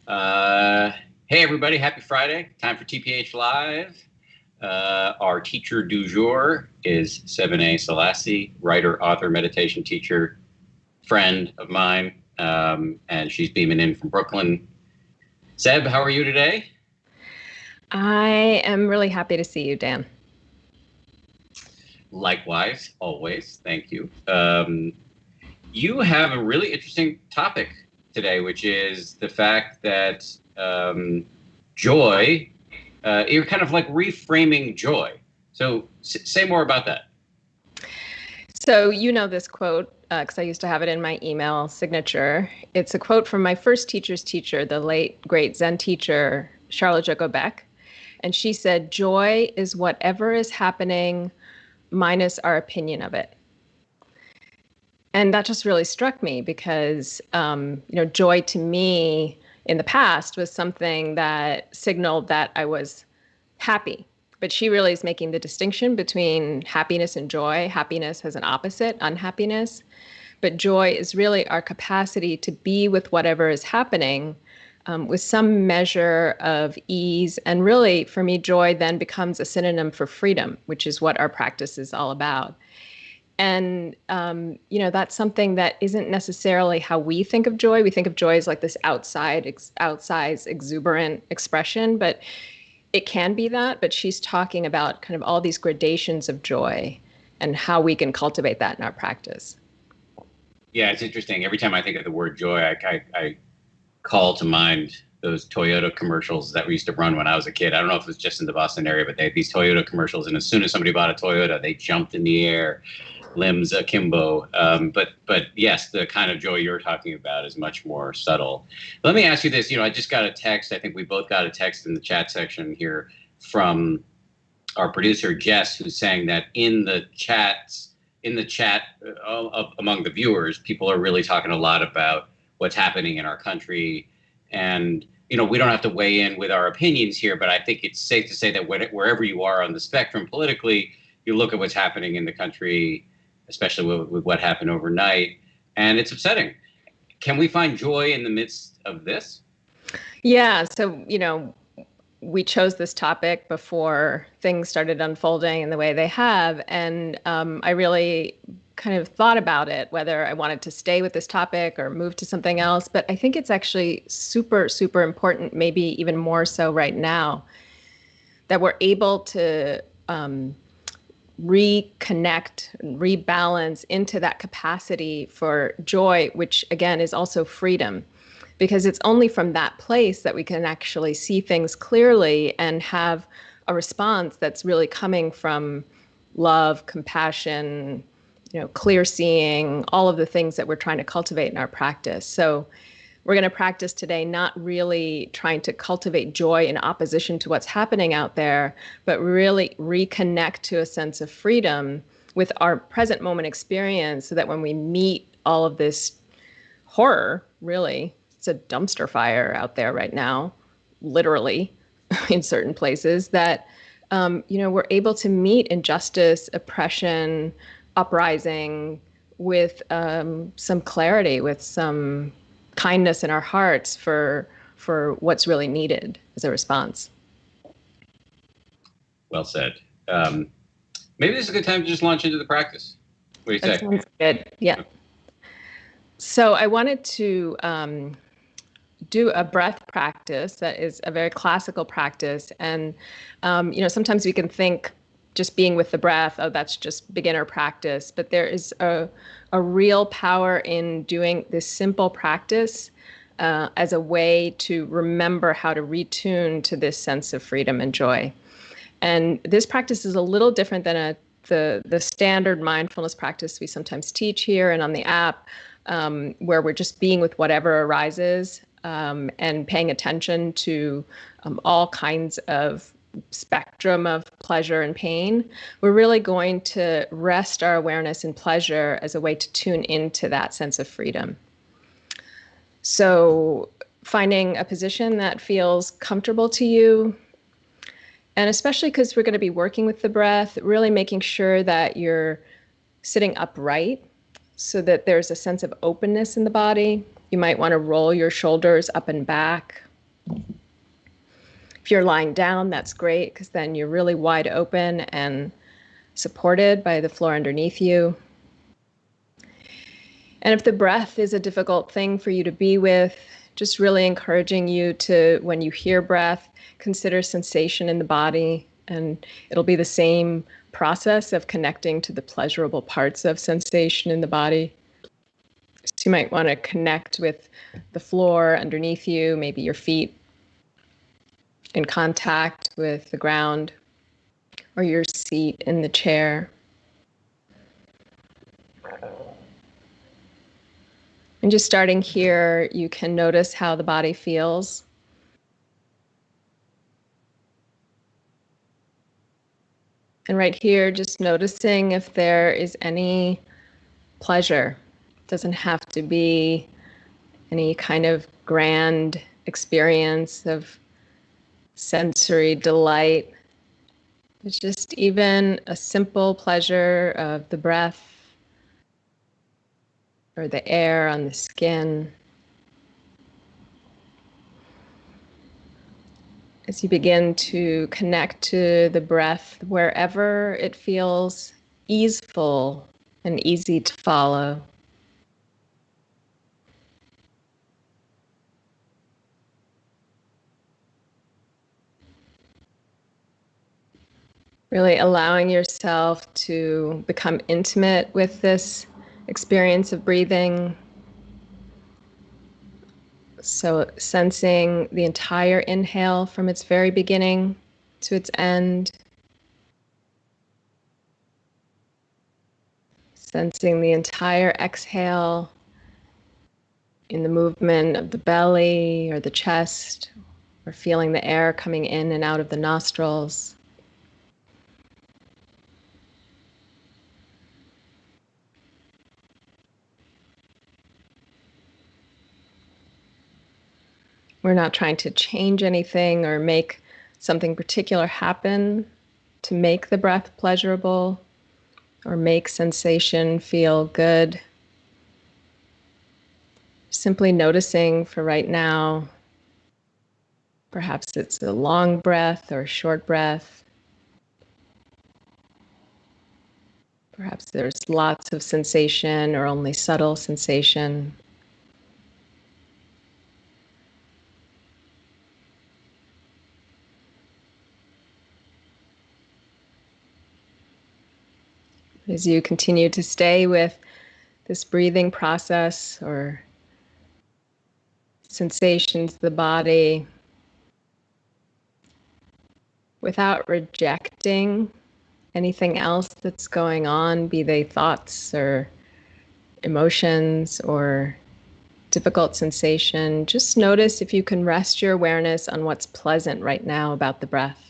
Uh, hey, everybody. Happy Friday. Time for TPH Live. Our teacher du jour is Sebene Selassie, writer, author, meditation teacher, friend of mine. And she's beaming in from Brooklyn. Seb, how are you today? I am really happy to see you, Dan. Likewise, always. Thank you. You have a really interesting topic today, which is the fact that joy, you're kind of like reframing joy. So say more about that. So you know this quote because I used to have it in my email signature. It's a quote from my first teacher's teacher, the late great Zen teacher Charlotte Joko Beck, and she said, "Joy is whatever is happening minus our opinion of it." And that just really struck me because joy to me in the past was something that signaled that I was happy. But she really is making the distinction between happiness and joy. Happiness has an opposite, unhappiness. But joy is really our capacity to be with whatever is happening with some measure of ease. And really, for me, joy then becomes a synonym for freedom, which is what our practice is all about. And, that's something that isn't necessarily how we think of joy. We think of joy as like this outsized, exuberant expression, but it can be that. But she's talking about kind of all these gradations of joy and how we can cultivate that in our practice. Yeah, it's interesting. Every time I think of the word joy, I call to mind those Toyota commercials that we used to run when I was a kid. I don't know if it was just in the Boston area, but they had these Toyota commercials, and as soon as somebody bought a Toyota, they jumped in the air, limbs akimbo. But yes, the kind of joy you're talking about is much more subtle. Let me ask you this. I just got a text. I think we both got a text in the chat section here from our producer Jess, who's saying that in the chat among the viewers, people are really talking a lot about what's happening in our country. And, we don't have to weigh in with our opinions here, but I think it's safe to say that wherever you are on the spectrum politically, you look at what's happening in the country, especially with what happened overnight, and it's upsetting. Can we find joy in the midst of this? Yeah. So, we chose this topic before things started unfolding in the way they have. And I really kind of thought about it, whether I wanted to stay with this topic or move to something else. But I think it's actually super, super important, maybe even more so right now, that we're able to reconnect, rebalance into that capacity for joy, which again is also freedom. Because it's only from that place that we can actually see things clearly and have a response that's really coming from love, compassion, clear seeing, all of the things that we're trying to cultivate in our practice. So we're going to practice today not really trying to cultivate joy in opposition to what's happening out there, but really reconnect to a sense of freedom with our present moment experience so that when we meet all of this horror, really, it's a dumpster fire out there right now, literally, in certain places, that, we're able to meet injustice, oppression, uprising with some clarity, with some kindness in our hearts for what's really needed as a response. Well said. Maybe this is a good time to just launch into the practice. What do you say? That sounds good. Yeah. So I wanted to do a breath practice that is a very classical practice. And, sometimes we can think just being with the breath, oh, that's just beginner practice. But there is a real power in doing this simple practice as a way to remember how to retune to this sense of freedom and joy. And this practice is a little different than the standard mindfulness practice we sometimes teach here and on the app, where we're just being with whatever arises and paying attention to all kinds of spectrum of pleasure and pain. We're really going to rest our awareness in pleasure as a way to tune into that sense of freedom. So finding a position that feels comfortable to you, and especially because we're going to be working with the breath, really making sure that you're sitting upright so that there's a sense of openness in the body. You might want to roll your shoulders up and back, If you're lying down, that's great because then you're really wide open and supported by the floor underneath you. And if the breath is a difficult thing for you to be with, just really encouraging you to, when you hear breath, consider sensation in the body. And it'll be the same process of connecting to the pleasurable parts of sensation in the body. So you might want to connect with the floor underneath you, maybe your feet in contact with the ground, or your seat in the chair. And just starting here, you can notice how the body feels. And right here, just noticing if there is any pleasure. It doesn't have to be any kind of grand experience of sensory delight. It's just even a simple pleasure of the breath or the air on the skin. As you begin to connect to the breath wherever it feels easeful and easy to follow. Really allowing yourself to become intimate with this experience of breathing. So sensing the entire inhale from its very beginning to its end. Sensing the entire exhale in the movement of the belly or the chest, or feeling the air coming in and out of the nostrils. We're not trying to change anything or make something particular happen to make the breath pleasurable or make sensation feel good. Simply noticing for right now, perhaps it's a long breath or a short breath. Perhaps there's lots of sensation or only subtle sensation. As you continue to stay with this breathing process or sensations of the body without rejecting anything else that's going on, be they thoughts or emotions or difficult sensation, just notice if you can rest your awareness on what's pleasant right now about the breath.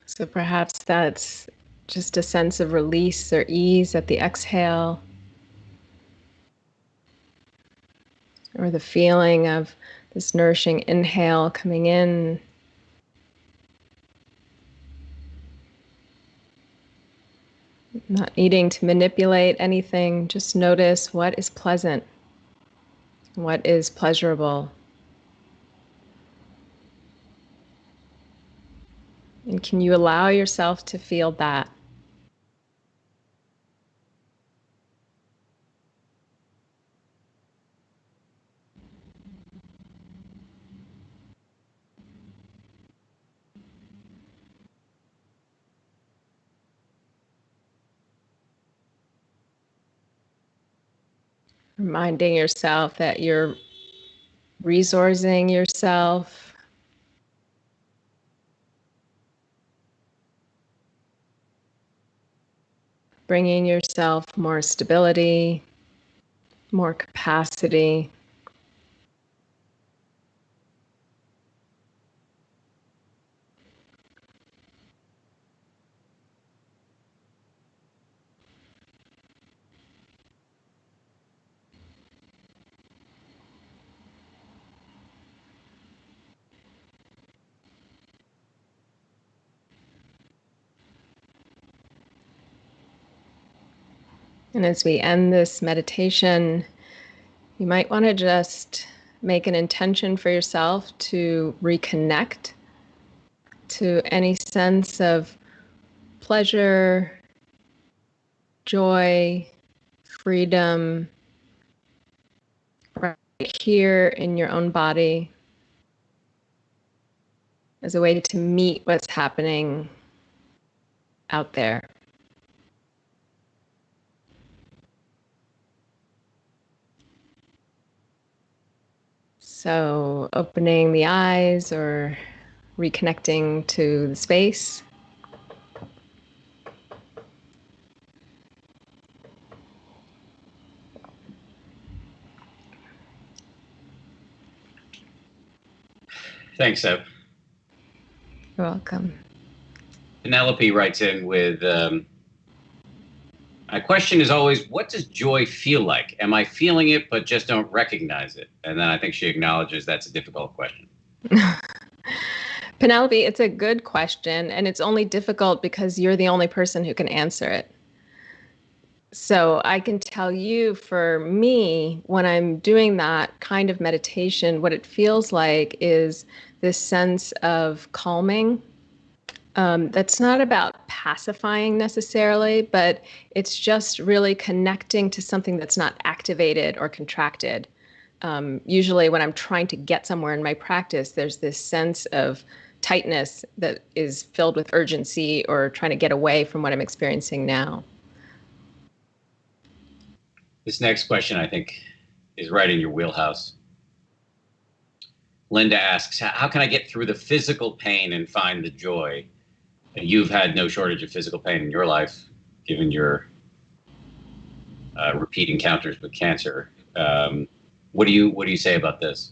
So perhaps that's just a sense of release or ease at the exhale, or the feeling of this nourishing inhale coming in. Not needing to manipulate anything, just notice what is pleasant, what is pleasurable. And can you allow yourself to feel that? Reminding yourself that you're resourcing yourself, bringing yourself more stability, more capacity. And as we end this meditation, you might want to just make an intention for yourself to reconnect to any sense of pleasure, joy, freedom, right here in your own body, as a way to meet what's happening out there. So opening the eyes or reconnecting to the space. Thanks, Seb. You're welcome. Penelope writes in with, my question is always, what does joy feel like? Am I feeling it, but just don't recognize it? And then I think she acknowledges that's a difficult question. Penelope, it's a good question, and it's only difficult because you're the only person who can answer it. So I can tell you, for me, when I'm doing that kind of meditation, what it feels like is this sense of calming. That's not about pacifying necessarily, but it's just really connecting to something that's not activated or contracted. Usually when I'm trying to get somewhere in my practice, there's this sense of tightness that is filled with urgency or trying to get away from what I'm experiencing now. This next question, I think, is right in your wheelhouse. Linda asks, how can I get through the physical pain and find the joy? You've had no shortage of physical pain in your life, given your repeat encounters with cancer. What do you say about this?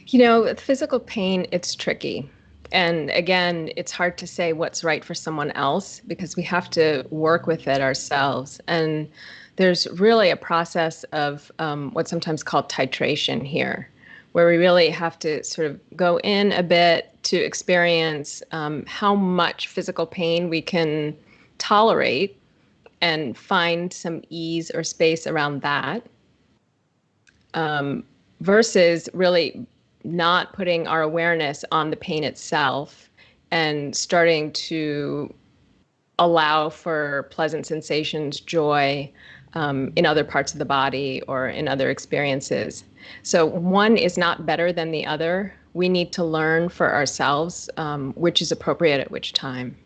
You know, with physical pain, it's tricky. And again, it's hard to say what's right for someone else because we have to work with it ourselves. And there's really a process of what's sometimes called titration here, where we really have to sort of go in a bit to experience how much physical pain we can tolerate and find some ease or space around that, versus really not putting our awareness on the pain itself and starting to allow for pleasant sensations, joy, in other parts of the body or in other experiences. So one is not better than the other. We need to learn for ourselves which is appropriate at which time.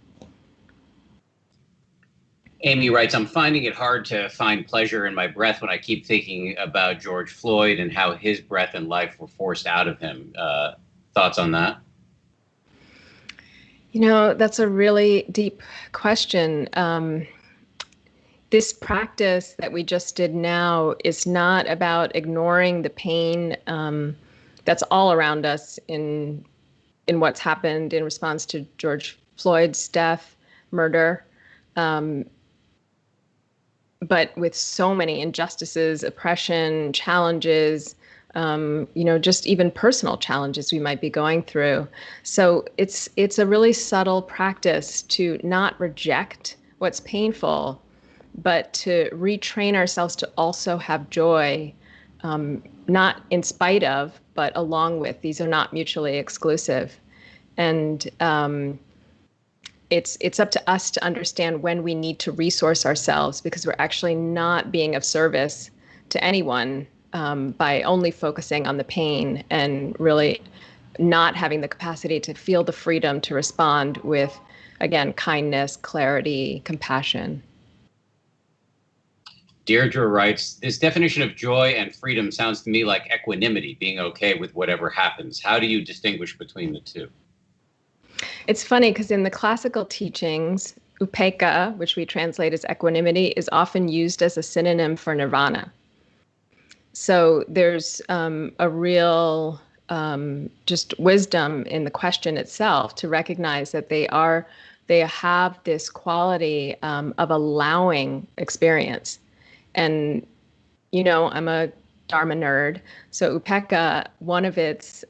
Amy writes, I'm finding it hard to find pleasure in my breath when I keep thinking about George Floyd and how his breath and life were forced out of him. Thoughts on that? You know, that's a really deep question. This practice that we just did now is not about ignoring the pain that's all around us in what's happened in response to George Floyd's death, murder. But with so many injustices, oppression, challenges, just even personal challenges we might be going through. So it's a really subtle practice to not reject what's painful, but to retrain ourselves to also have joy, not in spite of, but along with. These are not mutually exclusive. And it's up to us to understand when we need to resource ourselves, because we're actually not being of service to anyone by only focusing on the pain and really not having the capacity to feel the freedom to respond with, again, kindness, clarity, compassion. Deirdre writes, this definition of joy and freedom sounds to me like equanimity, being okay with whatever happens. How do you distinguish between the two? It's funny because in the classical teachings, upekkha, which we translate as equanimity, is often used as a synonym for nirvana. So there's a real just wisdom in the question itself to recognize that they have this quality of allowing experience. And, I'm a Dharma nerd. So upekkha, one of its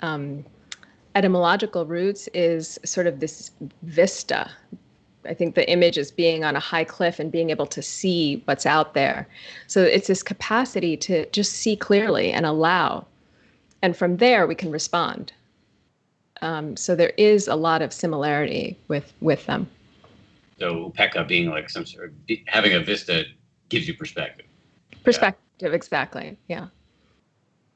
etymological roots is sort of this vista, I think the image is being on a high cliff and being able to see what's out there. So it's this capacity to just see clearly and allow. And from there, we can respond. So there is a lot of similarity with them. So Pekka being like some sort of, having a vista gives you perspective. Perspective, exactly. Yeah.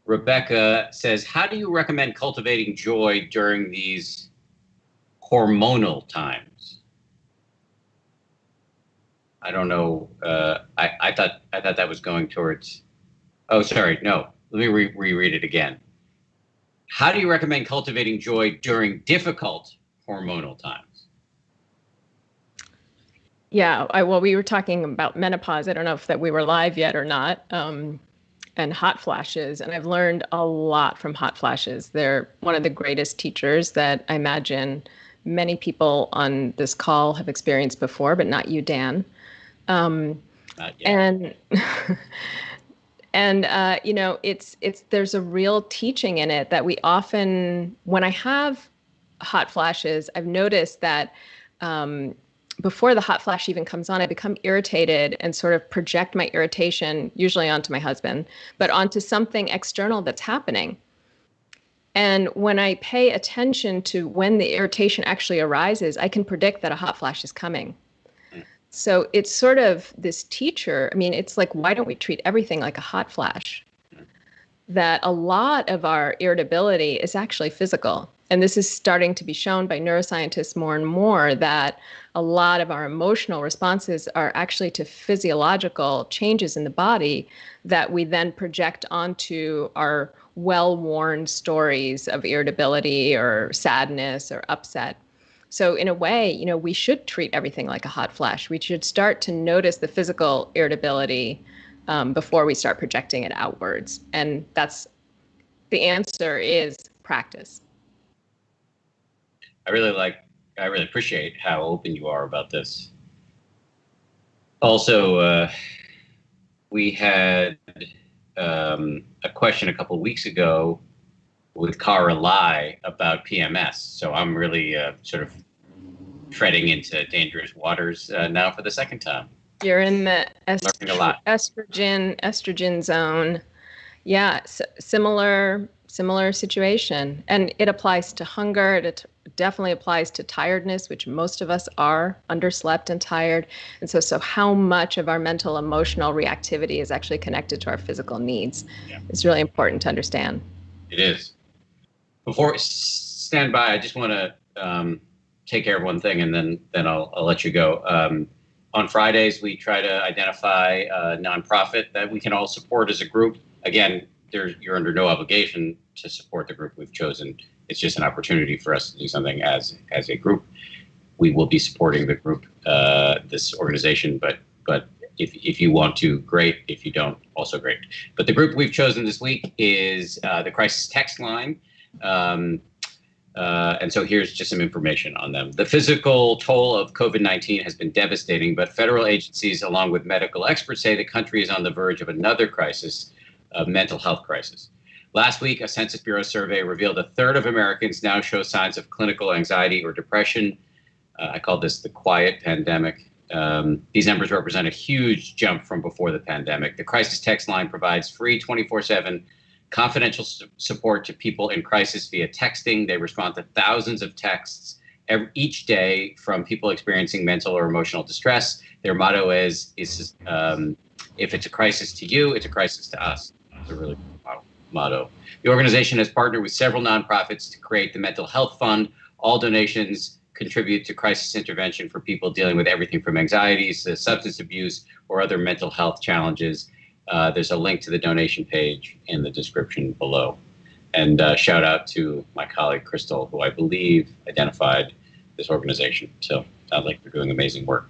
Rebecca says, how do you recommend cultivating joy during these hormonal times? I don't know. I thought that was going towards. Oh, sorry. No. Let me reread it again. How do you recommend cultivating joy during difficult hormonal times? Yeah. Well, we were talking about menopause. I don't know if that we were live yet or not. And hot flashes. And I've learned a lot from hot flashes. They're one of the greatest teachers that I imagine many people on this call have experienced before, but not you, Dan. Not yet. And it's there's a real teaching in it that we often, when I have hot flashes, I've noticed that before the hot flash even comes on, I become irritated and sort of project my irritation, usually onto my husband, but onto something external that's happening. And when I pay attention to when the irritation actually arises, I can predict that a hot flash is coming. So it's sort of this teacher. I mean, it's like, why don't we treat everything like a hot flash? That a lot of our irritability is actually physical. And this is starting to be shown by neuroscientists more and more, that a lot of our emotional responses are actually to physiological changes in the body that we then project onto our well-worn stories of irritability or sadness or upset. So in a way, we should treat everything like a hot flash. We should start to notice the physical irritability before we start projecting it outwards. And that's the answer is practice. I really appreciate how open you are about this. Also, we had a question a couple of weeks ago with Cara Lai about PMS. So I'm really sort of treading into dangerous waters now for the second time. You're in the estrogen zone. Yeah, similar situation. And it applies to hunger. It definitely applies to tiredness, which most of us are underslept and tired. And so how much of our mental, emotional reactivity is actually connected to our physical needs is really important to understand. It is. Before stand by, I just want to take care of one thing, and then I'll let you go. On Fridays, we try to identify a nonprofit that we can all support as a group. Again, you're under no obligation to support the group we've chosen. It's just an opportunity for us to do something as a group. We will be supporting the group, this organization, but if you want to, great. If you don't, also great. But the group we've chosen this week is the Crisis Text Line. And so here's just some information on them. The physical toll of COVID-19 has been devastating, but federal agencies, along with medical experts, say the country is on the verge of another crisis, a mental health crisis. Last week, a Census Bureau survey revealed a third of Americans now show signs of clinical anxiety or depression. I call this the quiet pandemic. These numbers represent a huge jump from before the pandemic. The Crisis Text Line provides free 24/7 confidential support to people in crisis via texting. They respond to thousands of texts each day from people experiencing mental or emotional distress. Their motto is if it's a crisis to you, it's a crisis to us. It's a really good motto. The organization has partnered with several nonprofits to create the Mental Health Fund. All donations contribute to crisis intervention for people dealing with everything from anxieties to substance abuse or other mental health challenges. There's a link to the donation page in the description below. And shout out to my colleague, Crystal, who I believe identified this organization. So sounds like they're doing amazing work.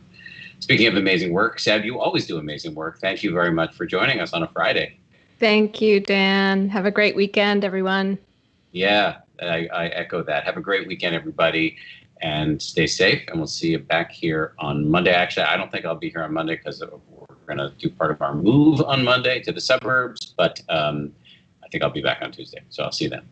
Speaking of amazing work, Seb, you always do amazing work. Thank you very much for joining us on a Friday. Thank you, Dan. Have a great weekend, everyone. Yeah, I echo that. Have a great weekend, everybody, and stay safe. And we'll see you back here on Monday. Actually, I don't think I'll be here on Monday because we're going to do part of our move on Monday to the suburbs. But I think I'll be back on Tuesday. So I'll see you then.